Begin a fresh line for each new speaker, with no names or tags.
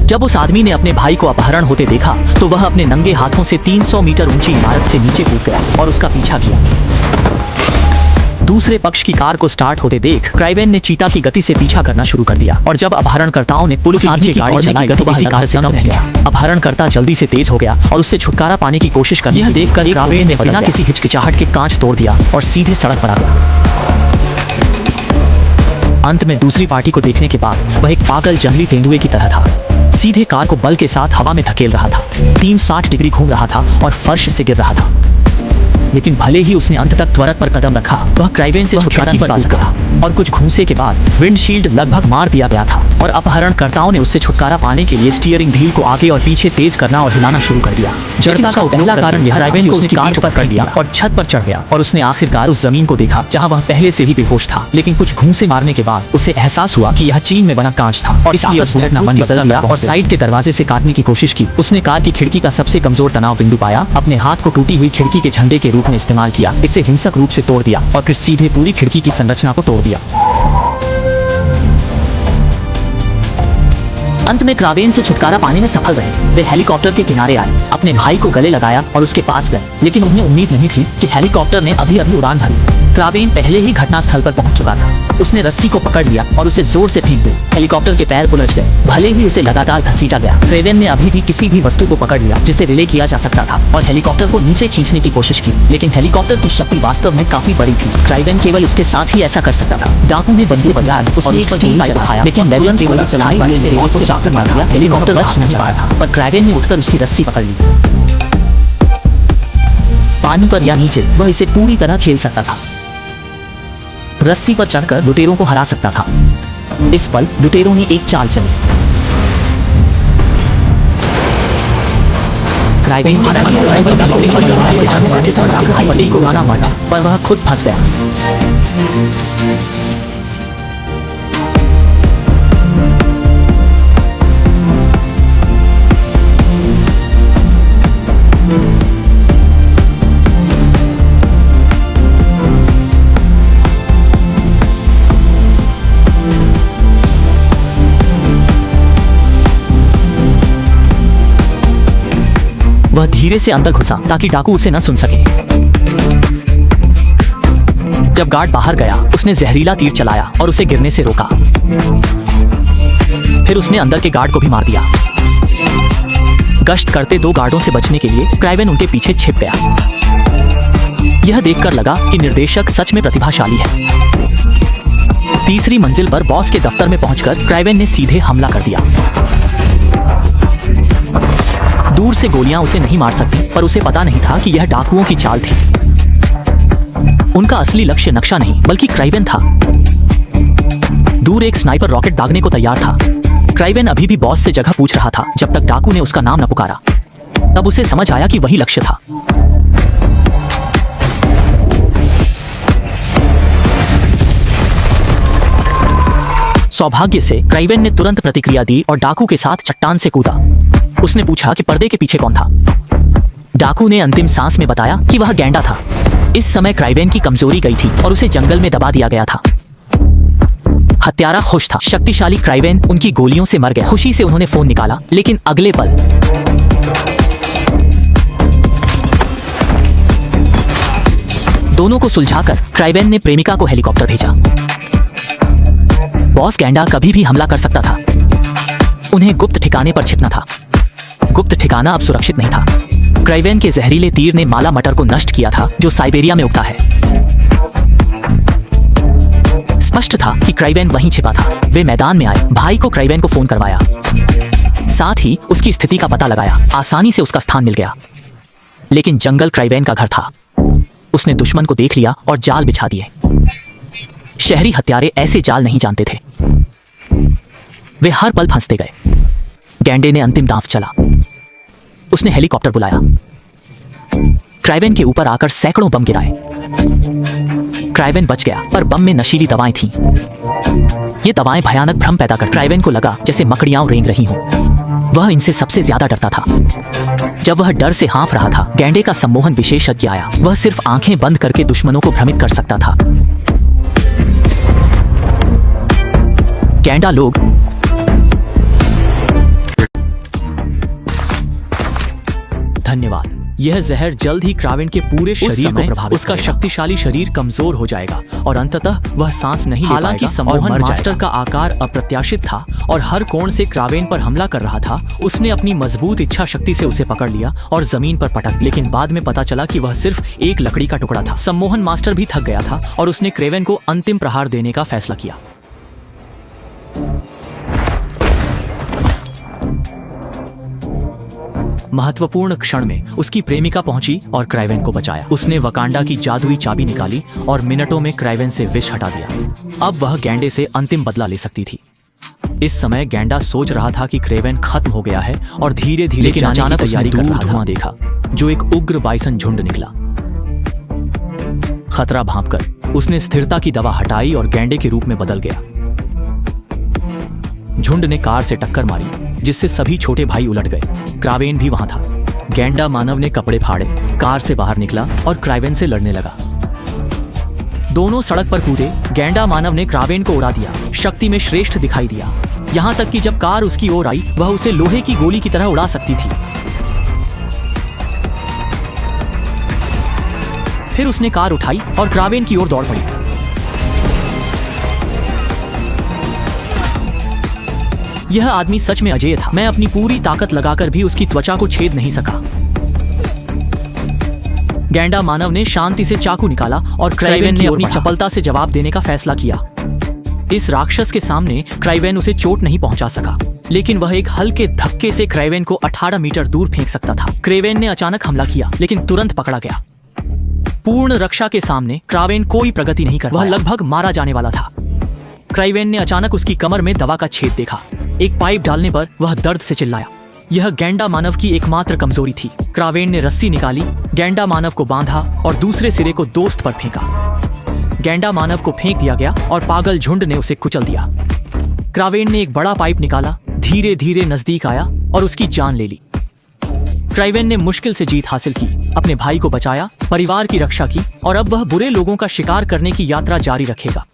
जब उस आदमी ने अपने भाई को अपहरण होते देखा तो वह अपने नंगे हाथों से 300 मीटर ऊंची इमारत से नीचे कूद गया और उसका पीछा किया। दूसरे पक्ष की कार को स्टार्ट होते देख क्राइवेन ने चीता की गति से पीछा करना शुरू कर दिया और जब अपहरणकर्ताओं ने पुलिस की गाड़ी चलाई तो वह कार से कम रह गया। अपहरणकर्ता जल्दी से तेज हो गया और उससे छुटकारा पाने की कोशिश कर यह देखकर क्राइवेन ने बिना किसी हिचकिचाहट के कांच तोड़ दिया और सीधे सड़क पर आ गया। अंत में दूसरी पार्टी को देखने के बाद वह एक पागल जंगली तेंदुए की तरह था। सीधे कार को बल के साथ हवा में धकेल रहा था, 360 डिग्री घूम रहा था और फर्श से गिर रहा था। लेकिन भले ही उसने अंत तक त्वरत पर कदम रखा, वह क्राइवेन से छुटकारा नहीं पा सका और कुछ घूंसे के बाद विंडशील्ड लगभग मार दिया गया था और अपहरणकर्ताओं ने उससे छुटकारा पाने के लिए स्टीयरिंग व्हील को आगे और पीछे तेज करना और हिलाना शुरू कर दिया। जड़ता का पहला कारण यह क्राइवेन ने उसकी कार पर कर लिया और छत पर चढ़ गया और उसने आखिरकार उस जमीन को देखा जहां वह पहले से ही बेहोश था। लेकिन कुछ घूंसे मारने के बाद उसे एहसास हुआ कि यह चीन में बना कांच था और इसलिए उसने अपना मन बदल लिया और साइड के दरवाजे से काटने की कोशिश की। उसने कार की खिड़की का सबसे कमजोर तनाव बिंदु पाया, अपने हाथ को टूटी हुई खिड़की के झंडे के रूप में इस्तेमाल किया, इसे हिंसक रूप से तोड़ दिया और फिर सीधे पूरी खिड़की की संरचना को तोड़ दिया। अंत में क्राइवेन से छुटकारा पाने में सफल रहे। वे हेलीकॉप्टर के किनारे आए, अपने भाई को गले लगाया और उसके पास गए, लेकिन उन्हें उम्मीद नहीं थी कि हेलीकॉप्टर ने अभी अभी उड़ान भरी। क्राइवेन पहले ही घटनास्थल पर पहुंच चुका था। उसने रस्सी को पकड़ लिया और उसे जोर से फेंक दी। हेलीकॉप्टर के पैर उलझ गए, भले ही उसे लगातार घसीटा गया। क्राइवेन ने अभी भी किसी भी वस्तु को पकड़ लिया जिसे रिले किया जा सकता था और हेलीकॉप्टर को नीचे खींचने की कोशिश की, लेकिन हेलीकॉप्टर की शक्ति वास्तव में काफी बड़ी थी। क्राइवेन केवल उसके साथ ही ऐसा कर सकता था। डाकू ने बंदूक बजाया, उसने एक स्टीम पाइप उठाया, लेकिन लेवल केवल चलाई वाले से रेत को चाक मार दिया। हेलीकॉप्टर बच नहीं पाया था, पर क्राइवेन ने उठकर उसकी रस्सी पकड़ ली। पानी पर या नीचे वह इसे पूरी तरह खेल सकता था। रस्सी पर चढ़कर लुटेरों को हरा सकता था। इस पल लुटेरों ने एक चाल चली। क्राइवेन को गाना मारा, पर वह खुद फंस गया। वह धीरे से अंदर घुसा ताकि डाकू उसे न सुन सके। जब गार्ड बाहर गया, उसने जहरीला तीर चलाया और उसे गिरने से रोका। फिर उसने अंदर के गार्ड को भी मार दिया। गश्त करते 2 गार्डों से बचने के लिए क्राइवेन उनके पीछे छिप गया। यह देखकर लगा कि निर्देशक सच में प्रतिभाशाली है। तीसरी मंजिल पर बॉस के दफ्तर में पहुंचकर क्राइवेन ने सीधे हमला कर दिया। दूर से गोलियां उसे नहीं मार सकती, पर उसे पता नहीं था कि यह डाकुओं की चाल थी। उनका असली लक्ष्य नक्शा नहीं बल्कि क्राइवेन था। दूर एक स्नाइपर रॉकेट दागने को तैयार था। क्राइवेन अभी भी बॉस से जगह पूछ रहा था जब तक डाकू ने उसका नाम न पुकारा। तब उसे समझ आया कि वही लक्ष्य था। सौभाग्य से क्राइवेन ने तुरंत प्रतिक्रिया दी और डाकू के साथ चट्टान से कूदा। उसने पूछा कि पर्दे के पीछे कौन था। डाकू ने अंतिम सांस में बताया कि वह गैंडा था। इस समय क्राइवेन की कमजोरी गई थी और उसे जंगल में दबा दिया गया था। हत्यारा खुश था। शक्तिशाली क्राइवेन उनकी गोलियों से मर गया। खुशी से उन्होंने फोन निकाला, लेकिन अगले पल दोनों को सुलझाकर क्राइवेन ने प्रेमिका को हेलीकॉप्टर भेजा। बॉस गैंडा कभी भी हमला कर सकता था। उन्हें गुप्त ठिकाने पर छिपना था। गुप्त ठिकाना अब सुरक्षित नहीं था। क्राइवेन के जहरीले तीर ने माला मटर को नष्ट किया था, जो साइबेरिया में उगता है। स्पष्ट था कि क्राइवेन वहीं छिपा था। वे मैदान में आए, भाई को क्राइवेन को फोन करवाया, साथ ही उसकी स्थिति का पता लगाया। आसानी से उसका स्थान मिल गया। लेकिन जंगल क्राइवेन का घर था। उसने दुश्मन को देख लिया और जाल बिछा दिए। शहरी हत्यारे ऐसे जाल नहीं जानते थे। वे हर पल फंसते गए। गैंडे ने अंतिम दांव चला। उसने हेलीकॉप्टर बुलाया। क्राइवेन के ऊपर आकर सैकड़ों बम गिराए। क्राइवेन बच गया, पर बम में नशीली दवाएं थीं। ये दवाएं भयानक भ्रम पैदा कर। क्राइवेन को लगा जैसे मकड़ियां रेंग रही हों। वह इनसे सबसे ज्यादा डरता था। जब वह डर से हाँफ रहा था, गैंडे का सम्मोहन विशेषज्ञ आया। वह सिर्फ आंखें बंद करके दुश्मनों को भ्रमित कर सकता था। गैंडा लोग धन्यवाद। यह जहर जल्द ही क्रावेन के पूरे शरीर को प्रभावित उसका शक्तिशाली शरीर कमजोर हो जाएगा और अंततः वह सांस नहीं ले पाएगा। हालांकि सम्मोहन मास्टर का आकार अप्रत्याशित था और हर कोण से क्रावेन पर हमला कर रहा था। उसने अपनी मजबूत इच्छा शक्ति से उसे पकड़ लिया और जमीन पर पटक, लेकिन बाद में पता चला कि वह सिर्फ एक लकड़ी का टुकड़ा था। सम्मोहन मास्टर भी थक गया था और उसने क्रेवेन को अंतिम प्रहार देने का फैसला किया। महत्वपूर्ण क्षण में उसकी प्रेमिका पहुंची और क्रावेन को बचाया। उसने वकांडा की जादुई चाबी निकाली और मिनटों में क्रावेन से विष हटा दिया। अब वह गैंडे से अंतिम बदला ले सकती थी। इस समय गैंडा सोच रहा था कि क्रेवेन खत्म हो गया है और धीरे धीरे अचानक तैयारी कर रहा धुआं देखा, जो एक उग्र बाइसन झुंड निकला। खतरा भांपकर उसने स्थिरता की दवा हटाई और गैंडे के रूप में बदल गया। झुंड ने कार से टक्कर मारी, जिससे सभी छोटे भाई उलट गए। क्रावेन भी वहां था। गैंडा मानव ने कपड़े फाड़े, कार से बाहर निकला और क्रावेन से लड़ने लगा। दोनों सड़क पर कूदे। गैंडा मानव ने क्रावेन को उड़ा दिया, शक्ति में श्रेष्ठ दिखाई दिया, यहां तक कि जब कार उसकी ओर आई वह उसे लोहे की गोली की तरह उड़ा सकती थी। फिर उसने कार उठाई और क्रावेन की ओर दौड़ पड़ी। यह आदमी सच में अजेय था। मैं अपनी पूरी ताकत लगाकर भी उसकी त्वचा को छेद नहीं सका। गैंडा मानव ने शांति से चाकू निकाला और क्रावेन ने अपनी चपलता से जवाब देने का फैसला किया। इस राक्षस के सामने क्रावेन उसे चोट नहीं पहुंचा सका, लेकिन वह एक हल्के धक्के से क्रावेन को 18 मीटर दूर फेंक सकता था। क्रावेन ने अचानक हमला किया, लेकिन तुरंत पकड़ा गया। पूर्ण रक्षा के सामने क्रावेन कोई प्रगति नहीं कर पाया। वह लगभग मारा जाने वाला था। क्रावेन ने अचानक उसकी कमर में दवा का छेद देखा। एक पाइप डालने पर वह दर्द से चिल्लाया। यह गैंडा मानव की एकमात्र कमजोरी थी। क्रावेन ने रस्सी निकाली, गैंडा मानव को बांधा और दूसरे सिरे को दोस्त पर फेंका। गैंडा मानव को फेंक दिया गया और पागल झुंड ने उसे कुचल दिया। क्रावेन ने एक बड़ा पाइप निकाला, धीरे धीरे नजदीक आया और उसकी जान ले ली। क्रावेन ने मुश्किल से जीत हासिल की, अपने भाई को बचाया, परिवार की रक्षा की और अब वह बुरे लोगों का शिकार करने की यात्रा जारी रखेगा।